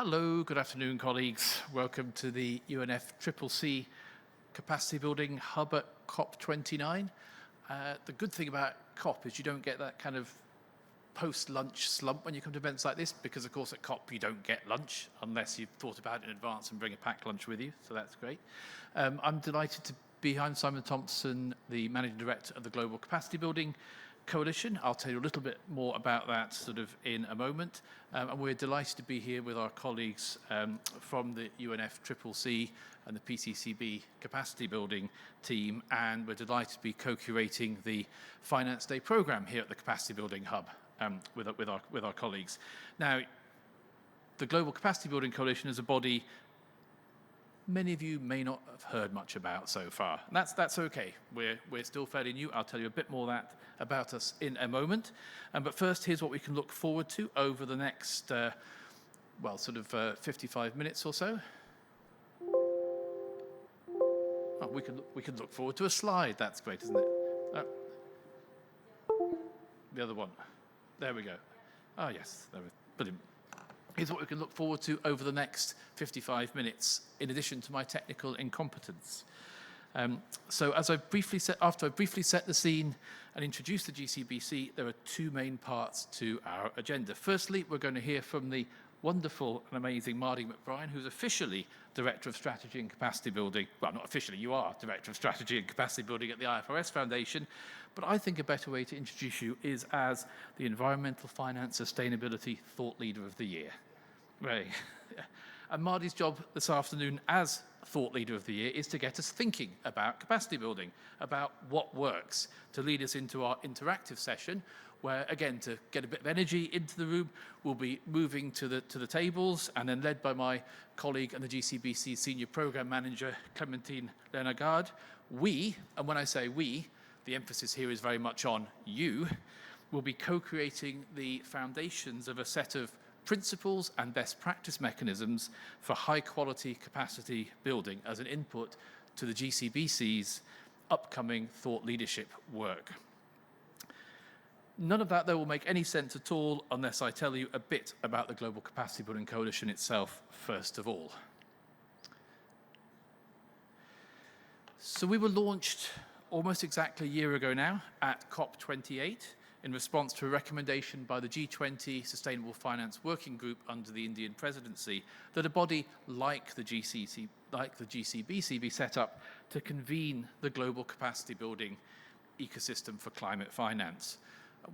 Hello, good afternoon, colleagues. Welcome to the UNFCCC Capacity Building Hub at COP29. The good thing about COP is you don't get that kind of post-lunch slump when you come to events like this, because of course at COP you don't get lunch unless you've thought about it in advance and bring a packed lunch with you, so that's great. I'm delighted to be here. I'm Simon Thompson, the Managing Director of the Global Capacity Building Coalition. I'll tell you a little bit more about that sort of in a moment. And we're delighted to be here with our colleagues from the UNFCCC and the PCCB capacity building team, and we're delighted to be co-curating the Finance Day programme here at the Capacity Building Hub with our colleagues. Now, the Global Capacity Building Coalition is a body many of you may not have heard much about so far. And that's okay. We're still fairly new. I'll tell you a bit more about us in a moment. But first, here's what we can look forward to over the next, 55 minutes or so. Oh, we can look forward to a slide. That's great, isn't it? The other one. There we go. Oh, yes. Brilliant. Here's what we can look forward to over the next 55 minutes, in addition to my technical incompetence. So after I briefly set the scene and introduce the GCBC, there are two main parts to our agenda. Firstly, we're going to hear from the wonderful and amazing Mardy McBride, who's officially Director of Strategy and Capacity Building. Well, not officially, you are Director of Strategy and Capacity Building at the IFRS Foundation, but I think a better way to introduce you is as the Environmental Finance Sustainability Thought Leader of the Year. Right. And Mardy's job this afternoon as Thought Leader of the Year is to get us thinking about capacity building, about what works, to lead us into our interactive session, where, again, to get a bit of energy into the room, we'll be moving to the tables, and then led by my colleague and the GCBC Senior Programme Manager, Clementine Lenagard, we, and when I say we, the emphasis here is very much on you, will be co-creating the foundations of a set of principles and best practice mechanisms for high-quality capacity building as an input to the GCBC's upcoming thought leadership work. None of that, though, will make any sense at all unless I tell you a bit about the Global Capacity Building Coalition itself, first of all. So we were launched almost exactly a year ago now at COP28 in response to a recommendation by the G20 Sustainable Finance Working Group under the Indian presidency that a body like the GCBC be set up to convene the global capacity building ecosystem for climate finance.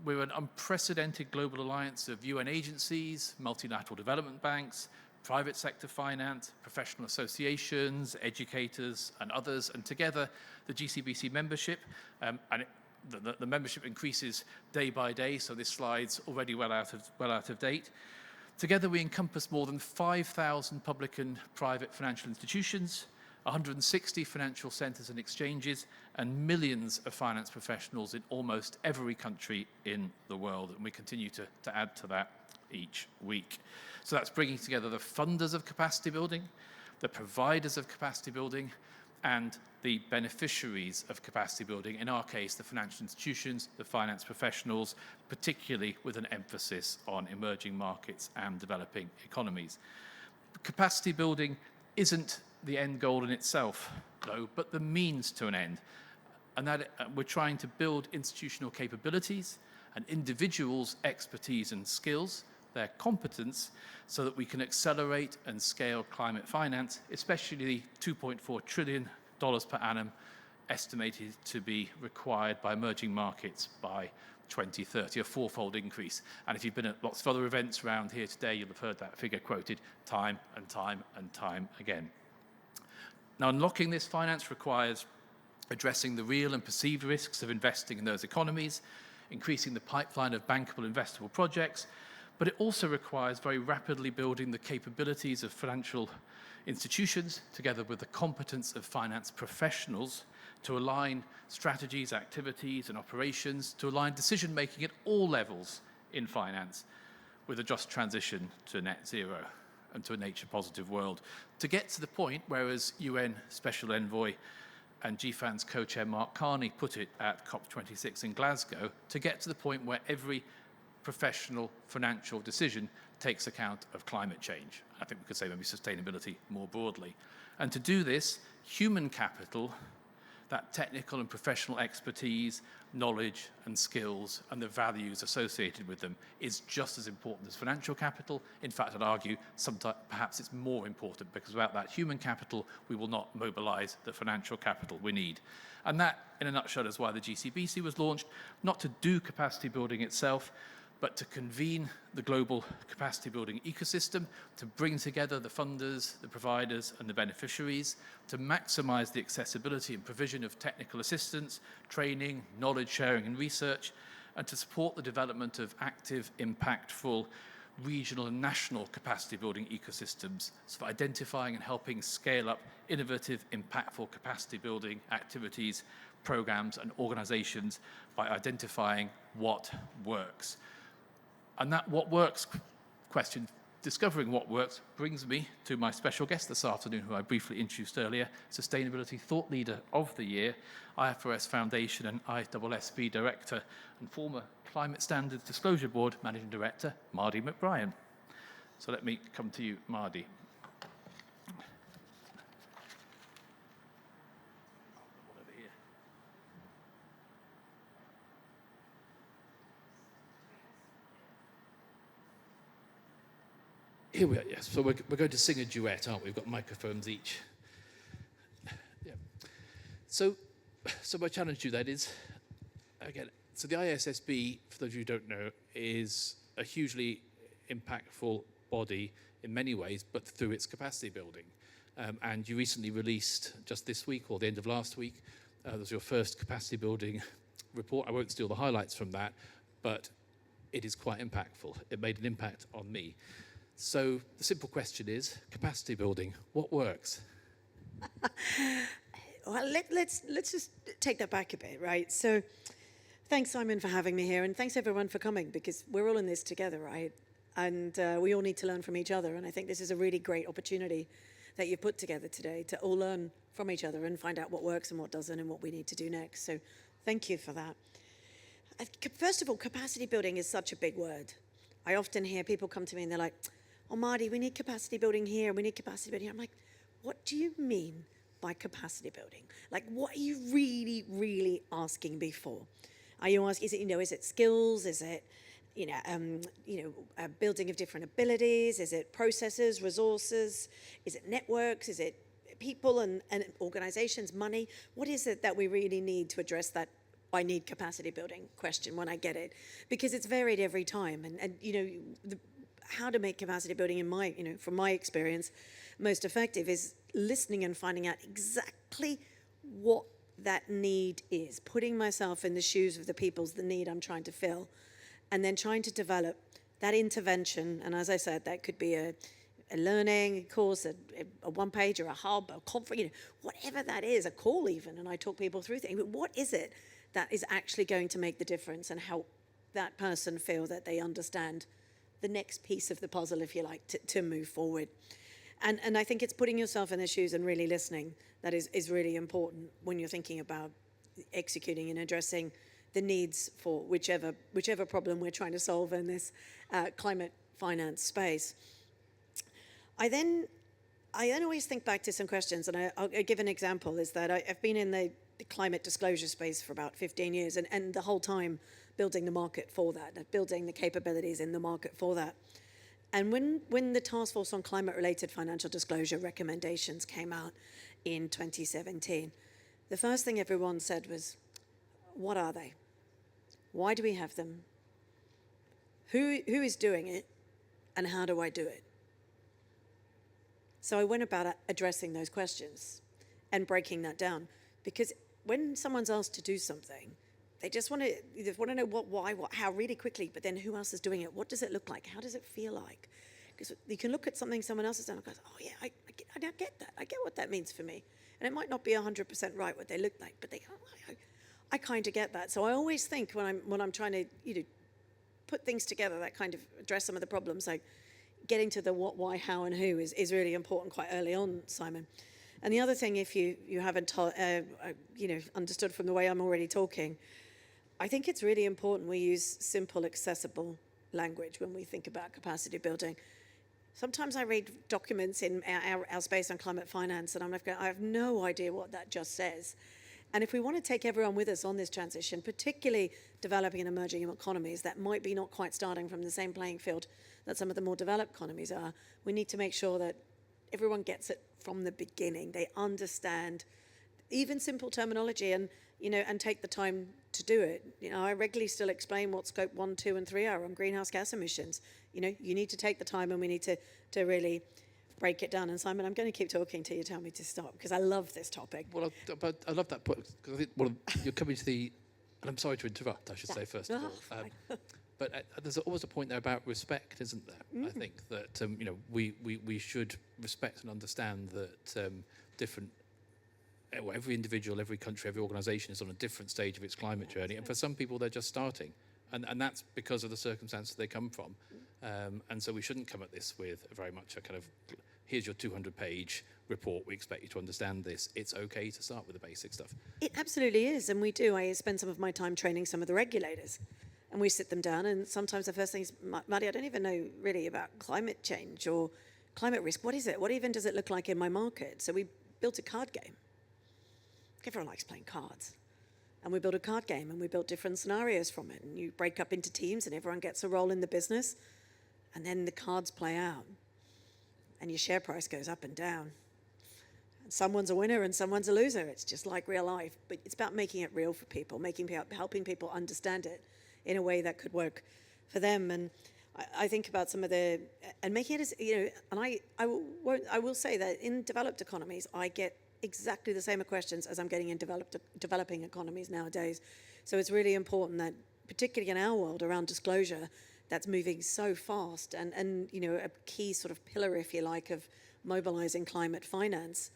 We're an unprecedented global alliance of UN agencies, multilateral development banks, private sector finance, professional associations, educators, and others. And together, the GCBC membership, the membership increases day by day, so this slide's already well out of date. Together, we encompass more than 5,000 public and private financial institutions, 160 financial centres and exchanges, and millions of finance professionals in almost every country in the world. And we continue to add to that each week. So that's bringing together the funders of capacity building, the providers of capacity building, and the beneficiaries of capacity building, in our case, the financial institutions, the finance professionals, particularly with an emphasis on emerging markets and developing economies. Capacity building isn't the end goal in itself, though, but the means to an end. And that we're trying to build institutional capabilities and individuals' expertise and skills, their competence, so that we can accelerate and scale climate finance, especially the $2.4 trillion per annum estimated to be required by emerging markets by 2030, a fourfold increase. And if you've been at lots of other events around here today, you'll have heard that figure quoted time and time and time again. Now, unlocking this finance requires addressing the real and perceived risks of investing in those economies, increasing the pipeline of bankable investable projects, but it also requires very rapidly building the capabilities of financial institutions together with the competence of finance professionals to align strategies, activities, and operations, to align decision-making at all levels in finance with a just transition to net zero and to a nature-positive world. To get to the point where, as UN Special Envoy and GFAN's co-chair Mark Carney put it at COP26 in Glasgow, to get to the point where every professional financial decision takes account of climate change. I think we could say maybe sustainability more broadly. And to do this, human capital, that technical and professional expertise, knowledge and skills and the values associated with them is just as important as financial capital. In fact, I'd argue sometimes perhaps it's more important, because without that human capital, we will not mobilize the financial capital we need. And that, in a nutshell, is why the GCBC was launched, not to do capacity building itself, but to convene the global capacity building ecosystem, to bring together the funders, the providers, and the beneficiaries, to maximize the accessibility and provision of technical assistance, training, knowledge sharing, and research, and to support the development of active, impactful, regional and national capacity building ecosystems, so for identifying and helping scale up innovative, impactful capacity building activities, programs, and organizations by identifying what works. And that what works question, discovering what works, brings me to my special guest this afternoon, who I briefly introduced earlier, Sustainability Thought Leader of the Year, IFRS Foundation and ISSB Director, and former Climate Standards Disclosure Board Managing Director, Mardy McBrien. So let me come to you, Mardy. Here we are, yes. So we're going to sing a duet, aren't we? We've got microphones each. Yeah. So my challenge to you then is, again, so the ISSB, for those of you who don't know, is a hugely impactful body in many ways, but through its capacity building. And you recently released, just this week or the end of last week, there was your first capacity building report. I won't steal the highlights from that, but it is quite impactful. It made an impact on me. So the simple question is, capacity building, what works? Well, let's just take that back a bit, right? So thanks, Simon, for having me here, and thanks everyone for coming, because we're all in this together, right? And we all need to learn from each other, and I think this is a really great opportunity that you've put together today to all learn from each other and find out what works and what doesn't and what we need to do next. So thank you for that. First of all, capacity building is such a big word. I often hear people come to me and they're like, oh, Mardy, we need capacity building here, we need capacity building here. I'm like, what do you mean by capacity building? Like, what are you really, really asking me for? Are you asking, is it skills? Is it, building of different abilities? Is it processes, resources? Is it networks? Is it people and organizations, money? What is it that we really need to address that I need capacity building question when I get it? Because it's varied every time. How to make capacity building from my experience, most effective is listening and finding out exactly what that need is, putting myself in the shoes of the people's the need I'm trying to fill, and then trying to develop that intervention. And as I said, that could be a learning course, a one page or a hub, a conference, whatever that is, a call even, and I talk people through things. But what is it that is actually going to make the difference and help that person feel that they understand the next piece of the puzzle, if you like, to move forward. And I think it's putting yourself in their shoes and really listening that is really important when you're thinking about executing and addressing the needs for whichever problem we're trying to solve in this climate finance space. I then always think back to some questions, and I'll give an example, is that I've been in the climate disclosure space for about 15 years, and the whole time building the market for that, building the capabilities in the market for that. And when the Task Force on Climate-Related Financial Disclosure recommendations came out in 2017, the first thing everyone said was, what are they? Why do we have them? Who is doing it? And how do I do it? So I went about addressing those questions and breaking that down, because when someone's asked to do something, they just want to know what, why, what, how really quickly, but then who else is doing it? What does it look like? How does it feel like? Because you can look at something someone else has done and go, oh yeah, I get that. I get what that means for me. And it might not be 100% right what they look like, but I kind of get that. So I always think when I'm trying to put things together that kind of address some of the problems, like getting to the what, why, how, and who is really important quite early on, Simon. And the other thing, if you haven't understood from the way I'm already talking, I think it's really important we use simple, accessible language when we think about capacity building. Sometimes I read documents in our space on climate finance and I'm like, I have no idea what that just says. And if we want to take everyone with us on this transition, particularly developing and emerging economies that might be not quite starting from the same playing field that some of the more developed economies are, we need to make sure that everyone gets it from the beginning. They understand even simple terminology and, and take the time to do it. I regularly still explain what scope 1, 2, and 3 are on greenhouse gas emissions. You need to take the time and we need to really break it down. And Simon, I'm going to keep talking till you tell me to stop because I love this topic. Well, I love that point because I think you're coming to the, and I'm sorry to interrupt, I should say first of all. But there's always a point there about respect, isn't there? I think that we should respect and understand that different. Every individual, every country, every organisation is on a different stage of its climate journey, and for some people they're just starting, and that's because of the circumstances they come from. And so we shouldn't come at this with very much a kind of, here's your 200-page report, we expect you to understand this. It's okay to start with the basic stuff. It absolutely is, and we do. I spend some of my time training some of the regulators, and we sit them down, and sometimes the first thing is, Maddie, I don't even know really about climate change or climate risk. What is it? What even does it look like in my market? So we built a card game. Everyone likes playing cards. And we built a card game and we built different scenarios from it. And you break up into teams and everyone gets a role in the business. And then the cards play out. And your share price goes up and down. And someone's a winner and someone's a loser. It's just like real life. But it's about making it real for people, helping people understand it in a way that could work for them. And I think about some of the, and making it as, and I will say that in developed economies, I get exactly the same questions as I'm getting in developing economies nowadays. So it's really important that, particularly in our world around disclosure, that's moving so fast and a key sort of pillar, if you like, of mobilizing climate finance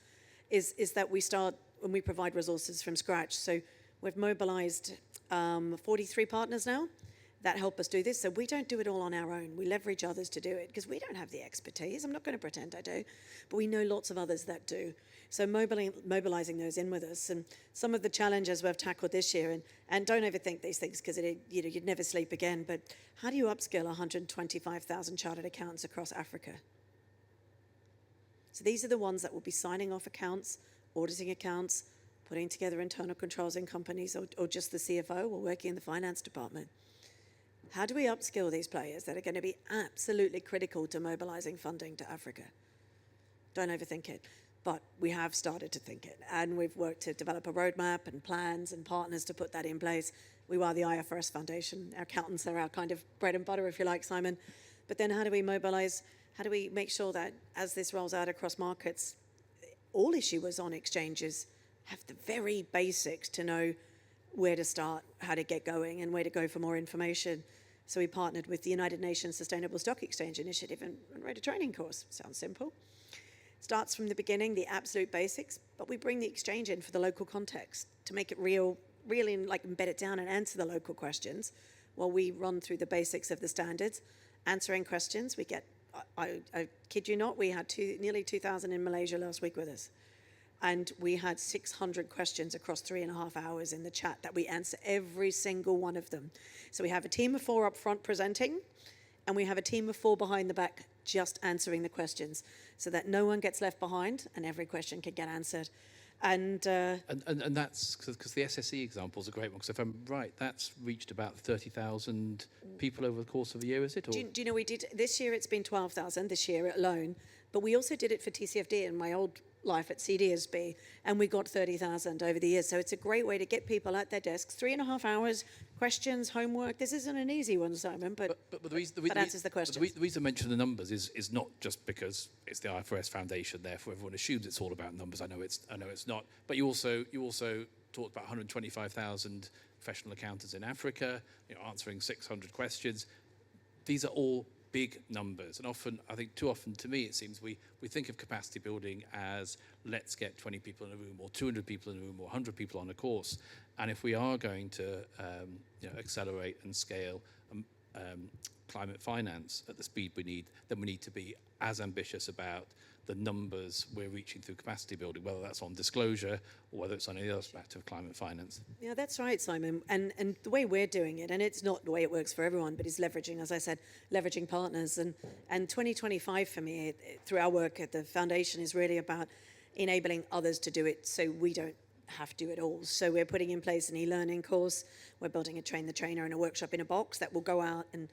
is that we start when we provide resources from scratch. So we've mobilized 43 partners now that help us do this. So we don't do it all on our own. We leverage others to do it because we don't have the expertise. I'm not going to pretend I do, but we know lots of others that do. So mobilizing those in with us. And some of the challenges we've tackled this year, and don't overthink these things because you'd never sleep again, but how do you upskill 125,000 chartered accountants across Africa? So these are the ones that will be signing off accounts, auditing accounts, putting together internal controls in companies, or just the CFO or working in the finance department. How do we upskill these players that are going to be absolutely critical to mobilizing funding to Africa? Don't overthink it. But we have started to think it, and we've worked to develop a roadmap and plans and partners to put that in place. We are the IFRS Foundation. Our accountants are our kind of bread and butter, if you like, Simon. But then how do we mobilize? How do we make sure that as this rolls out across markets, all issuers on exchanges have the very basics to know where to start, how to get going, and where to go for more information? So we partnered with the United Nations Sustainable Stock Exchange Initiative and wrote a training course. Sounds simple. Starts from the beginning, the absolute basics, but we bring the exchange in for the local context to make it real, really like embed it down and answer the local questions while we run through the basics of the standards. Answering questions, we get, I kid you not, we had nearly 2,000 in Malaysia last week with us. And we had 600 questions across 3.5 hours in the chat that we answer every single one of them. So we have a team of 4 up front presenting, and we have a team of 4 behind the back just answering the questions so that no one gets left behind and every question can get answered. And that's because the SSE example is a great one, because if I'm right, that's reached about 30,000 people over the course of a year, is it? Or? Do you know, we did, this year it's been 12,000 this year alone, but we also did it for TCFD in my old life at CDSB, and we got 30,000 over the years. So it's a great way to get people at their desks. 3.5 hours, questions, homework. This isn't an easy one, Simon, but that answers the question. The reason I mention the numbers is not just because it's the IFRS Foundation, therefore everyone assumes it's all about numbers. I know it's not. But you also talked about 125,000 professional accountants in Africa, answering 600 questions. These are all big numbers, and often, I think too often to me, it seems we think of capacity building as let's get 20 people in a room or 200 people in a room or 100 people on a course. And if we are going to accelerate and scale, climate finance at the speed we need, then we need to be as ambitious about the numbers we're reaching through capacity building, whether that's on disclosure or whether it's on any other aspect of climate finance. Yeah, that's right, Simon. And the way we're doing it, and it's not the way it works for everyone, but it's leveraging, as I said, leveraging partners. And 2025 for me, through our work at the foundation, is really about enabling others to do it so we don't have to do it all. So we're putting in place an e-learning course. We're building a train the trainer and a workshop in a box that will go out and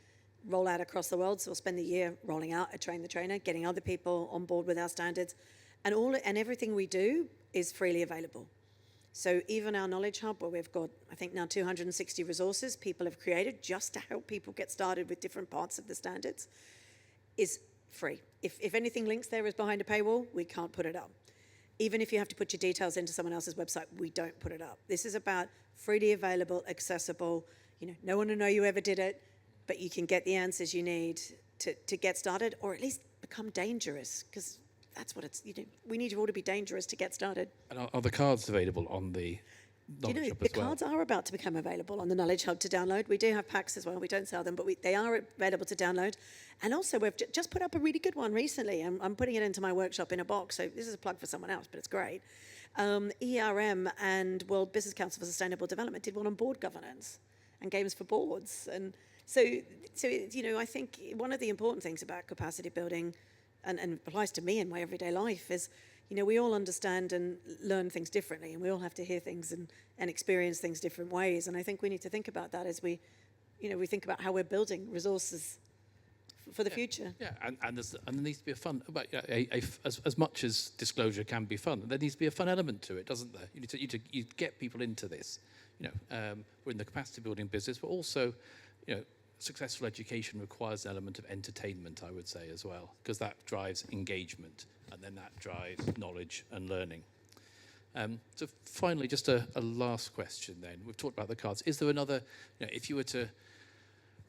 roll out across the world. So we'll spend the year rolling out a train the trainer, getting other people on board with our standards, and everything we do is freely available. So even our Knowledge Hub, where we've got, I think now 260 resources people have created just to help people get started with different parts of the standards, is free. If anything links there is behind a paywall, we can't put it up. Even if you have to put your details into someone else's website, we don't put it up. This is about freely available, accessible, no one will know you ever did it, but you can get the answers you need to get started, or at least become dangerous, because that's what it's, we need you all to be dangerous to get started. And are the cards available on the Knowledge Hub the as well? cards are about to become available on the Knowledge Hub to download. We do have packs as well. We don't sell them, but they are available to download. And also, we've just put up a really good one recently. I'm putting it into my workshop in a box, so this is a plug for someone else, but it's great. ERM and World Business Council for Sustainable Development did one on board governance and games for boards. And so I think one of the important things about capacity building, and applies to me in my everyday life, is we all understand and learn things differently, and we all have to hear things and experience things different ways. And I think we need to think about that as we think about how we're building resources for the future. Yeah, and there needs to be a fun, as much as disclosure can be fun, there needs to be a fun element to it, doesn't there? You need to get people into this. We're in the capacity building business, but also, successful education requires an element of entertainment, I would say, as well, because that drives engagement, and then that drives knowledge and learning. So finally, just a last question then. We've talked about the cards. Is there another, if you were to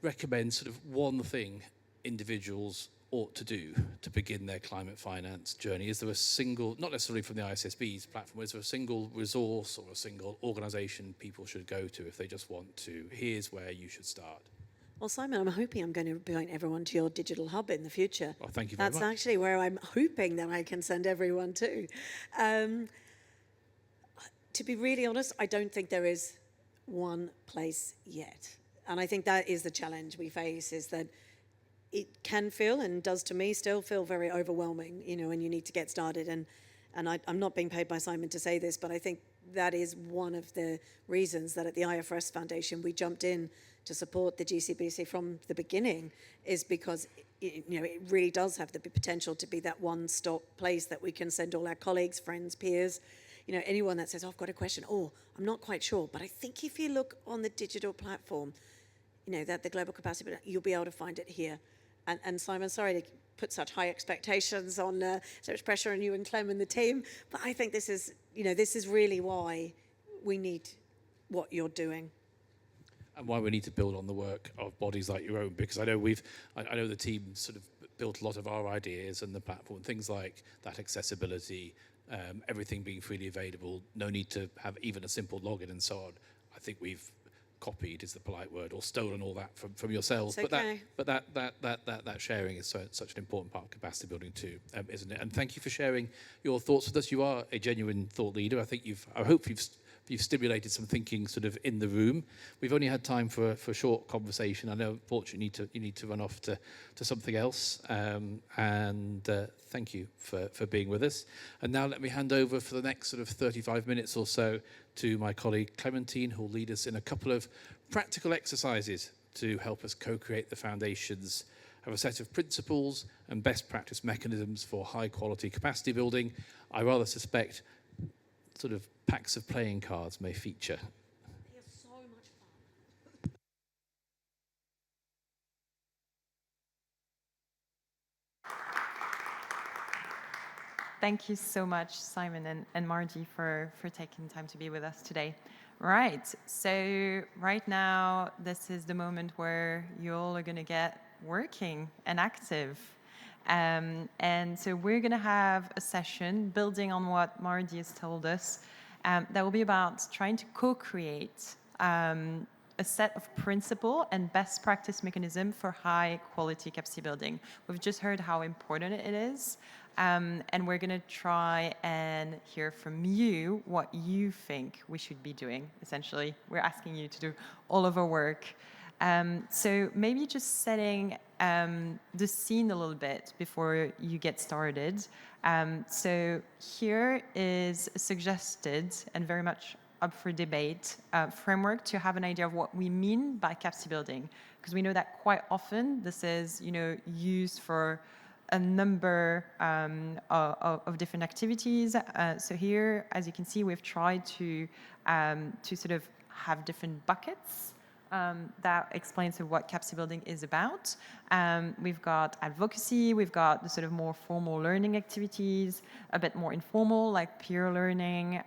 recommend sort of one thing individuals ought to do to begin their climate finance journey, is there a single, not necessarily from the ISSB's platform, is there a single resource or a single organisation people should go to if they just want to, here's where you should start? Well, Simon, I'm hoping I'm going to point everyone to your digital hub in the future. Well, thank you very much. That's actually where I'm hoping that I can send everyone to. To be really honest, I don't think there is one place yet. And I think that is the challenge we face, is that it can feel, and does to me still feel, very overwhelming, and you need to get started. And I'm not being paid by Simon to say this, but I think that is one of the reasons that at the IFRS Foundation we jumped in to support the GCBC from the beginning, is because it really does have the potential to be that one-stop place that we can send all our colleagues, friends, peers, anyone that says, I've got a question, I'm not quite sure, but I think if you look on the digital platform, that the Global Capacity, you'll be able to find it here. And Simon, sorry to put such high expectations on, so much pressure on you and Clem and the team, but I think this is really why we need what you're doing. And why we need to build on the work of bodies like your own, because I know I know the team sort of built a lot of our ideas and the platform, things like that accessibility, everything being freely available, no need to have even a simple login and so on. I think we've copied, is the polite word, or stolen all that from yourselves. It's okay. But that sharing is such an important part of capacity building too, isn't it? And thank you for sharing your thoughts with us. You are a genuine thought leader. I hope you've stimulated some thinking sort of in the room. We've only had time for a short conversation. I know, unfortunately, you need to run off to something else. Thank you for being with us. And now let me hand over for the next sort of 35 minutes or so to my colleague Clementine, who will lead us in a couple of practical exercises to help us co-create the foundations of a set of principles and best practice mechanisms for high quality capacity building. I rather suspect sort of packs of playing cards may feature. They are so much fun. Thank you so much, Simon and Margie, for taking time to be with us today. Right, so right now, this is the moment where you all are going to get working and active. And so we're going to have a session building on what Margie has told us that will be about trying to co-create a set of principle and best practice mechanism for high quality capacity building. We've just heard how important it is. And we're going to try and hear from you what you think we should be doing, essentially. We're asking you to do all of our work. So maybe just setting the scene a little bit before you get started. So here is a suggested and very much up for debate framework to have an idea of what we mean by capacity building, because we know that quite often this is, used for a number of different activities. So here, as you can see, we've tried to sort of have different buckets that explains sort of what capacity building is about. We've got advocacy, we've got the sort of more formal learning activities, a bit more informal, like peer learning,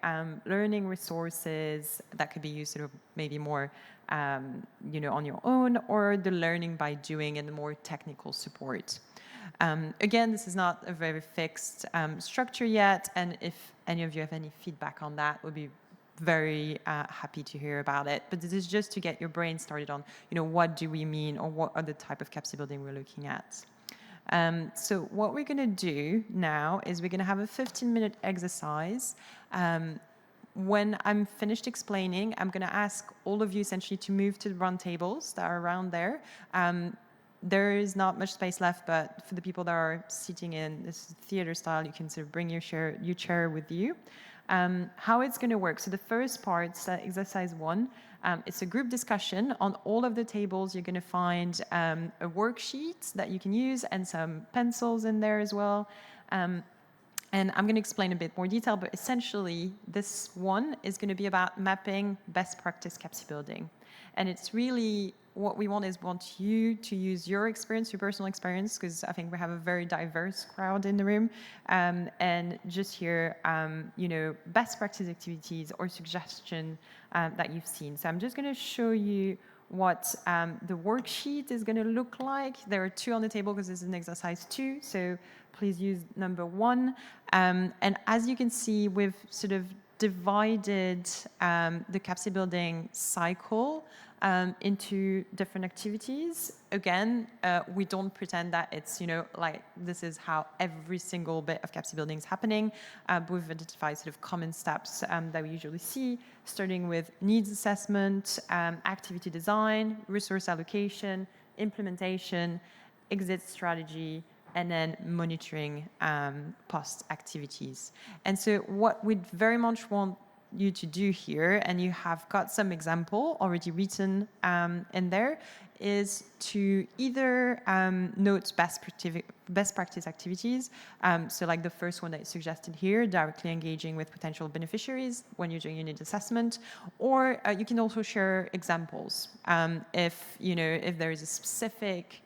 learning resources that could be used sort of maybe more, on your own, or the learning by doing and the more technical support. Again, this is not a very fixed structure yet, and if any of you have any feedback on that, we'll be very happy to hear about it. But this is just to get your brain started on, what do we mean, or what are the type of capacity building we're looking at. So what we're going to do now is we're going to have a 15-minute exercise. When I'm finished explaining, I'm going to ask all of you essentially to move to the round tables that are around there. There is not much space left, but for the people that are sitting in this theater style, you can sort of bring your chair with you. How it's going to work. So the first part, exercise 1, it's a group discussion. On all of the tables, you're going to find a worksheet that you can use and some pencils in there as well. And I'm going to explain a bit more detail, but essentially this one is going to be about mapping best practice capacity building. And it's really what we want you to use your experience, your personal experience, because I think we have a very diverse crowd in the room, and just hear, best practice activities or suggestion that you've seen. So I'm just going to show you what the worksheet is going to look like. There are 2 on the table because this is an exercise 2, so please use number 1. And as you can see, we've sort of divided the capacity building cycle into different activities. Again, we don't pretend that it's, like this is how every single bit of capacity building is happening, but we've identified sort of common steps that we usually see, starting with needs assessment, activity design, resource allocation, implementation, exit strategy, and then monitoring post activities. And so what we'd very much want you to do here, and you have got some example already written in there, is to either note best practice activities, so like the first one that is suggested here, directly engaging with potential beneficiaries when you're doing your needs assessment, or you can also share examples. If there is a specific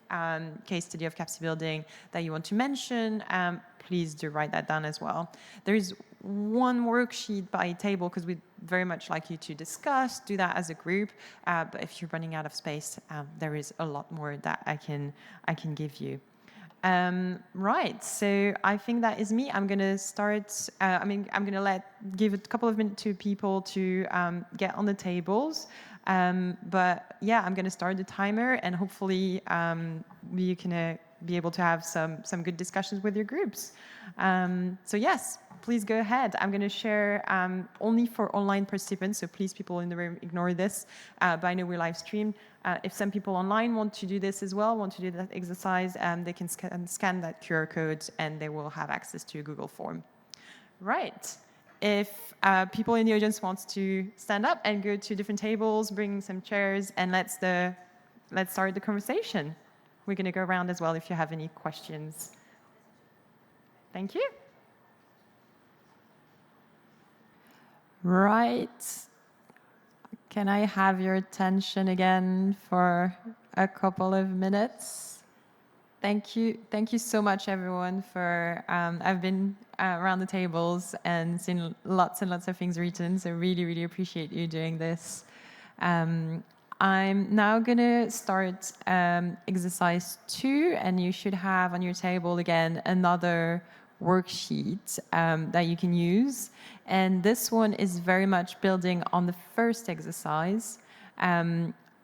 case study of capacity building that you want to mention, please do write that down as well. There is one worksheet by table because we'd very much like you to discuss, do that as a group. But if you're running out of space, there is a lot more that I can give you. Right, so I think that is me. I'm going to start. I'm going to give a couple of minutes to people to get on the tables. But yeah, I'm going to start the timer, and hopefully you can be able to have some good discussions with your groups. So yes, please go ahead. I'm going to share only for online participants, so please, people in the room, ignore this. But I know we're live streamed. If some people online want to do this as well, want to do that exercise, they can scan that QR code and they will have access to a Google form. Right. If people in the audience want to stand up and go to different tables, bring some chairs, and let's start the conversation. We're going to go around as well if you have any questions. Thank you. Right. Can I have your attention again for a couple of minutes? Thank you. Thank you so much, everyone, for, I've been around the tables and seen lots and lots of things written, so really, really appreciate you doing this. I'm now going to start exercise 2, and you should have on your table again another worksheet that you can use. And this one is very much building on the first exercise.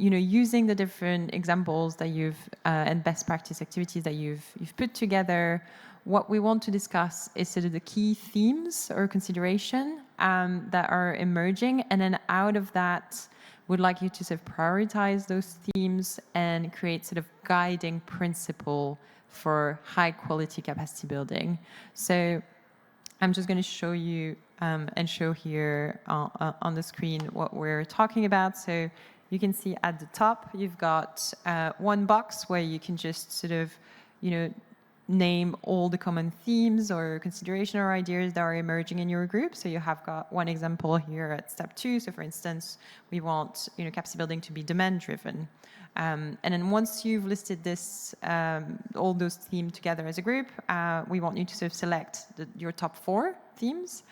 using the different examples that you've and best practice activities that you've put together, what we want to discuss is sort of the key themes or consideration that are emerging, and then out of that, would like you to sort of prioritize those themes and create sort of guiding principle for high quality capacity building. So I'm just going to show you and show here on the screen what we're talking about. So you can see at the top, you've got one box where you can just sort of, name all the common themes or consideration or ideas that are emerging in your group. So you have got one example here at step 2. So for instance, we want capacity building to be demand driven. And then once you've listed this, all those themes together as a group, we want you to sort of select your top 4 themes.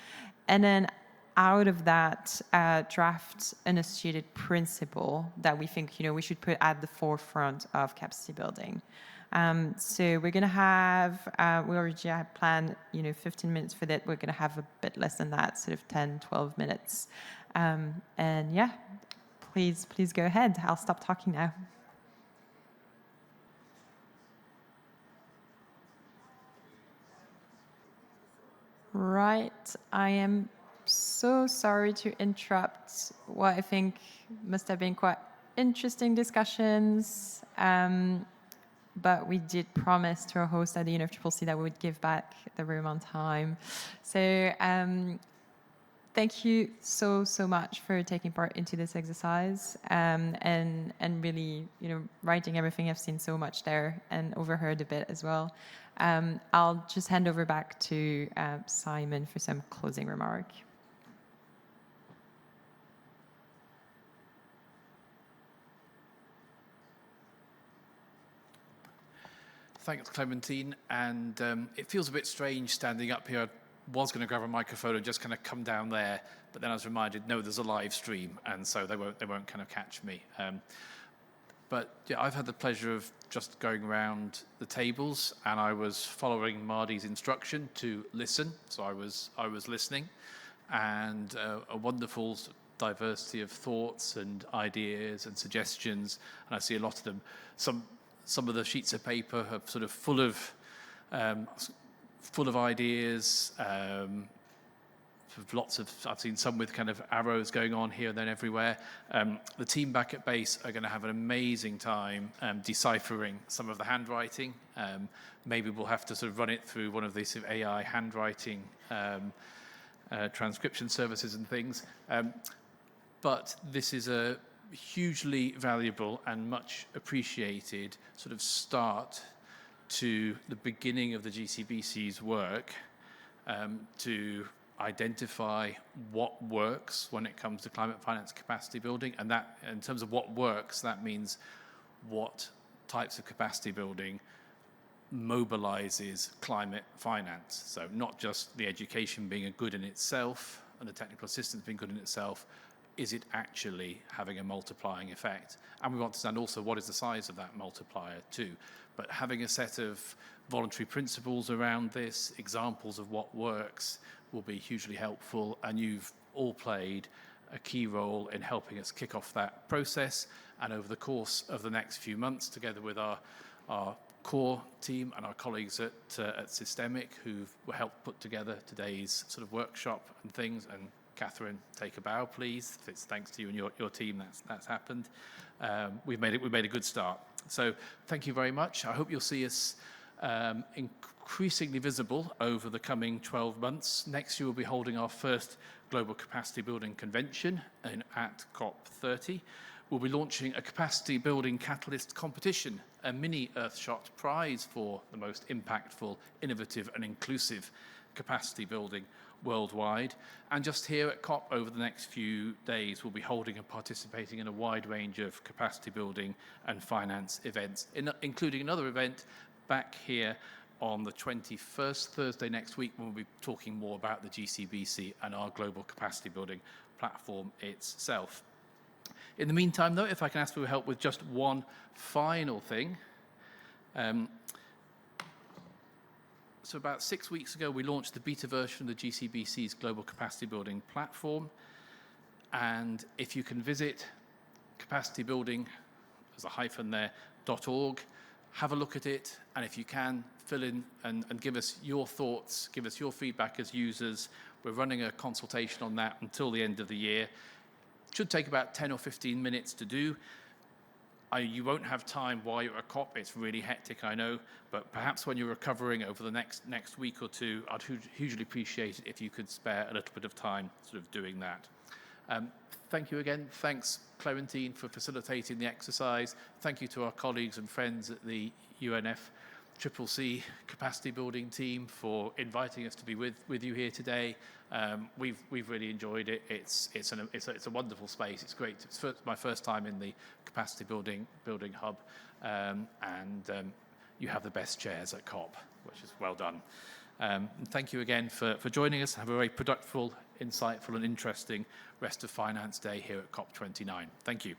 And then out of that, draft an associated principle that we think we should put at the forefront of capacity building. So we're going to have, we already have planned, 15 minutes for that. We're going to have a bit less than that, sort of 10, 12 minutes. And yeah, please go ahead. I'll stop talking now. Right. I am so sorry to interrupt what I think must have been quite interesting discussions. But we did promise to our host at the UNFCCC that we would give back the room on time. So thank you so much for taking part into this exercise and really, writing everything. I've seen so much there and overheard a bit as well. I'll just hand over back to Simon for some closing remark. Thanks, Clementine. And it feels a bit strange standing up here. I was going to grab a microphone and just kind of come down there, but then I was reminded, no, there's a live stream, and so they won't kind of catch me. But yeah, I've had the pleasure of just going around the tables, and I was following Marty's instruction to listen. So I was listening, and a wonderful diversity of thoughts and ideas and suggestions, and I see a lot of them. Some of the sheets of paper are sort of full of ideas. I've seen some with kind of arrows going on here and then everywhere. The team back at base are going to have an amazing time deciphering some of the handwriting. Maybe we'll have to sort of run it through one of these sort of AI handwriting transcription services and things. But this is a hugely valuable and much appreciated sort of start to the beginning of the GCBC's work to identify what works when it comes to climate finance capacity building. And that, in terms of what works, that means what types of capacity building mobilizes climate finance. So not just the education being a good in itself and the technical assistance being good in itself, is it actually having a multiplying effect? And we want to understand also what is the size of that multiplier too. But having a set of voluntary principles around this, examples of what works, will be hugely helpful. And you've all played a key role in helping us kick off that process. And over the course of the next few months, together with our core team and our colleagues at Systemic, who've helped put together today's sort of workshop and things, and Catherine, take a bow, please. It's thanks to you and your team that's happened. We've made a good start. So thank you very much. I hope you'll see us increasingly visible over the coming 12 months. Next year, we'll be holding our first Global Capacity Building Convention at COP30. We'll be launching a capacity building catalyst competition, a mini Earthshot prize for the most impactful, innovative and inclusive capacity building worldwide. And just here at COP over the next few days, we'll be holding and participating in a wide range of capacity building and finance events, including another event back here on the 21st, Thursday next week, when we'll be talking more about the GCBC and our global capacity building platform itself. In the meantime, though, if I can ask for your help with just one final thing. So about 6 weeks ago, we launched the beta version of the GCBC's Global Capacity Building Platform. And if you can visit capacity building, there's a hyphen there, .org. Have a look at it, and if you can, fill in and give us your thoughts, give us your feedback as users. We're running a consultation on that until the end of the year. It should take about 10 or 15 minutes to do. You won't have time while you're at COP. It's really hectic, I know, but perhaps when you're recovering over the next week or two, I'd hugely appreciate it if you could spare a little bit of time sort of doing that. Thank you again. Thanks, Clementine, for facilitating the exercise. Thank you to our colleagues and friends at the UNFCCC capacity building team for inviting us to be with you here today. We've really enjoyed it. It's a wonderful space. It's great. It's my first time in the capacity building hub, and you have the best chairs at COP, which is well done. And thank you again for joining us. Have a very productive, insightful and interesting rest of Finance Day here at COP29. Thank you.